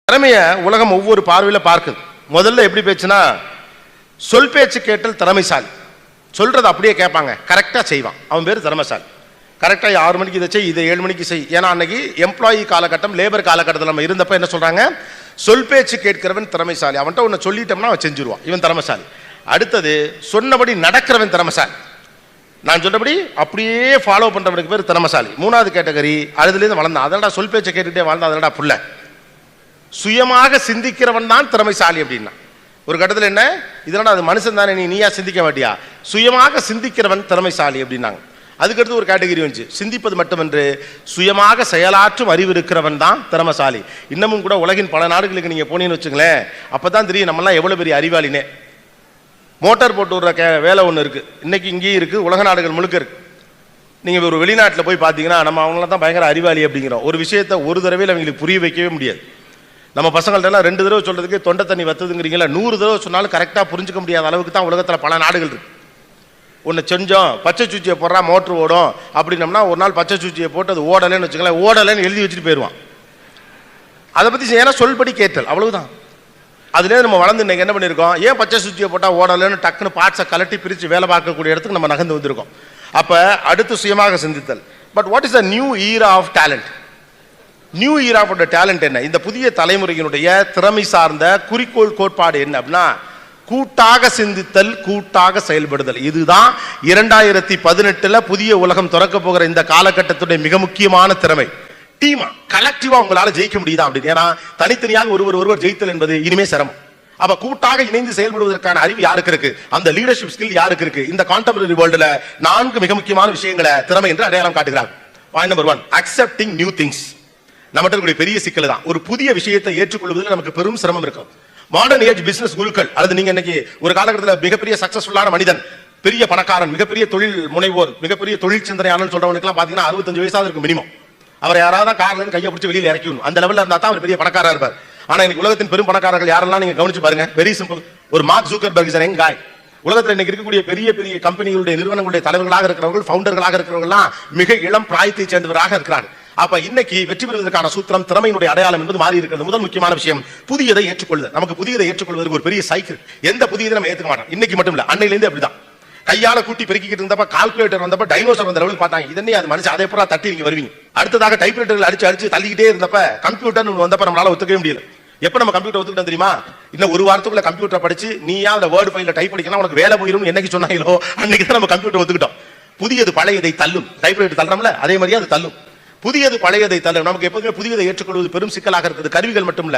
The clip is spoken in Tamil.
திறமைய உலகம் ஒவ்வொரு பார்வையில பார்க்குது. முதல்ல எப்படி பேச்சுனா சொல் பேச்சு கேட்டல் திறமைசாலி. சொல்றது அப்படியே கேட்பாங்க, கரெக்டா செய்வான், அவன் பேர் திறமைசாலி. கரெக்டா 6 மணிக்கு இதை செய், இதை 7 மணிக்கு செய். ஏன்னா அன்னைக்கு எம்ப்ளாயி காலகட்டம், லேபர் காலகட்டத்தில் நம்ம இருந்தப்ப என்ன சொல்றாங்க, சொல் பேச்சு கேட்கிறவன் திறமைசாலி. அவன்கிட்ட ஒன்று சொல்லிட்டோம்னா அவன் செஞ்சுருவான், இவன் திறமைசாலி. அடுத்தது சொன்னபடி நடக்கிறவன் திறமைசாலி. நான் சொன்னபடி அப்படியே ஃபாலோ பண்றவனுக்கு பேர் திறமைசாலி. 3வது கேட்டகரி அதுலேருந்து வளர்ந்தான், அதனடா சொல் பேச்சை கேட்டுட்டே வாழ்ந்தான், அதனடா புள்ள. சுயமாக சிந்திக்கிறவன் தான் திறமைசாலி அப்படின்னா. ஒரு கட்டத்தில் என்ன, இதனால அது மனுஷன் தானே, நீயா சிந்திக்க மாட்டியா, சுயமாக சிந்திக்கிறவன் திறமைசாலி அப்படின்னாங்க. அதுக்கடுத்து ஒரு கேட்டகரி வந்துச்சு, சிந்திப்பது மட்டுமன்று சுயமாக செயலாற்றும் அறிவு இருக்கிறவன் தான் திறமைசாலி. இன்னமும் கூட உலகின் பல நாடுகளுக்கு நீங்க போனீங்கன்னு வச்சுங்களேன், அப்பதான் தெரியும் நம்மலாம் எவ்வளவு பெரிய அறிவாளினே. மோட்டார் போட்டு விடுற வேலை ஒன்று இருக்கு, இன்னைக்கு இங்கேயும் இருக்கு, உலக நாடுகள் முழுக்க இருக்கு. நீங்க ஒரு வெளிநாட்டில் போய் பார்த்தீங்கன்னா நம்ம அவங்கள தான் பயங்கர அறிவாளி அப்படிங்கிறோம். ஒரு விஷயத்தை ஒரு தடவையில் அவங்களுக்கு புரிய வைக்கவே முடியாது. நம்ம பசங்கள்ட்ட எல்லாம் 2 தடவை சொல்றதுக்கு தொண்டை தண்ணி வத்துதுங்கிறீங்களா, 100 தடவை சொன்னாலும் கரெக்டாக புரிஞ்சுக்க முடியாத அளவுக்கு தான் உலகத்தில் பல நாடுகள் இருக்கு. ஒன்று செஞ்சோம், பச்சை சூச்சியை போடுறா மோட்ரு ஓடும் அப்படின்னம்னா, ஒரு நாள் பச்சை சூச்சியை போட்டு அது ஓடலைன்னு வச்சுக்கலாம், ஓடலைன்னு எழுதி வச்சுட்டு போயிடுவான். அதை பற்றி ஏன்னா சொல்படி கேட்டல், அவ்வளவுதான். அதுலேயே நம்ம வளர்ந்து இன்னைக்கு என்ன பண்ணியிருக்கோம், ஏன் பச்சை சூச்சியை போட்டால் ஓடலைன்னு டக்குன்னு பார்ட்ஸை கலட்டி பிரித்து வேலை பார்க்கக்கூடிய இடத்துக்கு நம்ம நகர்ந்து வந்திருக்கோம். அப்போ அடுத்து சுயமாக சிந்தித்தல். But what is the new era of talent? New era of talent என்ன? இந்த புதிய தலைமுறையினுடைய திறமை சார்ந்த குறிக்கோள் கோட்பாடு என்ன அப்படின்னா, கூட்டாக சிந்தித்தல், கூட்டாக செயல்படுதல். இதுதான் 2018 புதிய உலகம் திறக்க போகிற இந்த காலகட்டத்துடைய மிக முக்கியமான திறமை. டீமா கலெக்டிவா உங்களால ஜெயிக்க முடியுதா அப்படின்னு. ஏன்னா தனித்தனியாக ஒருவர் ஜெயித்தல் என்பது இனிமே சிரமம். அப்ப கூட்டாக இணைந்து செயல்படுவதற்கான அறிவு யாருக்கு இருக்கு, அந்த லீடர்ஷிப் ஸ்கில் யாருக்கு இருக்கு? இந்த கான்டெம்பரரி வேர்ல்டுல 4 மிக முக்கியமான விஷயங்களை திறமை என்று அடையாளம் காட்டுகிறார். Point number 1, accepting new things. நம்மகிட்ட இருக்கக்கூடிய பெரிய சிக்கல் தான், ஒரு புதிய விஷயத்தை ஏற்றுக்கொள்வதில் நமக்கு பெரும் சிரமம் இருக்கும். மாடர்ன் ஏஜ் பிசினஸ் குருக்கள், அல்லது நீங்க இன்னைக்கு ஒரு காலகட்டத்தில் மிகப்பெரிய சக்சஸ்ஃபுல்லான மனிதன், பெரிய பணக்காரன், மிகப்பெரிய தொழில் முனைவோர், மிகப்பெரிய தொழில் சிந்தனையாளர் சொல்றவனுக்கு எல்லாம் பாத்தீங்கன்னா 65 வயசாவது இருக்கும் மினிமம். அவர் யாராவது கார்ல கையை பிடிச்சி வெளியில இறக்கணும், அந்த லெவல்ல இருந்தா தான் அவர் பெரிய பணக்காரா இருப்பார். ஆனா இன்னைக்கு உலகத்தின் பெரும் பணக்காரர்கள் யாரெல்லாம் நீங்க கவனிச்சு பாருங்க, வெரி சிம்பிள். ஒரு mark Zuckerberg is an young guy. உலகத்தில் இன்னைக்கு இருக்கக்கூடிய பெரிய பெரிய கம்பெனிகளுடைய நிறுவனங்களுடைய தலைவர்களாக இருக்கிறவர்கள், ஃபவுண்டர்களாக இருக்கிறவர்கள் மிக இளம் பிராயத்தை சேர்ந்தவராக இருக்கிறார்கள். அப்ப இன்னைக்கு வெற்றி பெறுவதற்கான சூத்திரம், திறமையினுடைய அடையாளம் என்பது மாறி இருக்கிறது. முதல் முக்கியமான விஷயம் புதியதை ஏற்றுக்கொள்வது. நமக்கு புதியதை ஏற்றுக்கொள்வதற்கு ஒரு பெரிய சைக்கிள். எந்த புதியதை நம்ம ஏற்றுக்க மாட்டோம். இன்னைக்கு மட்டும் இல்ல, அன்னையிலேருந்து அப்படிதான். கையால கூட்டி பெருக்கிட்டு இருந்தப்ப, கால்குலேட்டர் வந்தப்ப, டைனோசர் வந்த லெவலுக்கு பார்த்தாங்க, இதனே அது மனுஷன், அதே பூரா தட்டி நீங்க வருவீங்க. அடுத்ததாக டைப்ரைட்டர்கள் அடிச்சு தள்ளிக்கிட்டே இருந்தப்ப, கம்ப்யூட்டர் வந்தப்ப நம்மளால ஒத்துக்கவே முடியல. எப்ப நம்ம கம்ப்யூட்டர் ஒத்துக்கிட்டோம் தெரியுமா? இன்னும் ஒரு வாரத்துக்குள்ள கம்ப்யூட்டர் படிச்சு நீயா அந்த வேர்ட் ஃபைல டைப் படிக்கலாம், உனக்கு வேலை போயிடும் என்னைக்கு சொன்னாங்களோ அன்னைக்கு தான் நம்ம கம்ப்யூட்டர் ஒத்துக்கிட்டோம். புதியது பழையதை தள்ளும். டைப்ரைட்டர் தள்ளுறோம்ல, அதே மாதிரியே அது தள்ளும். புதியது பழையதை தள்ளும். நமக்கு எப்போதுமே புதியதை ஏற்றுக்கொள்வது பெரும் சிக்கலாக இருக்குது. கருவிகள் மட்டும் இல்ல,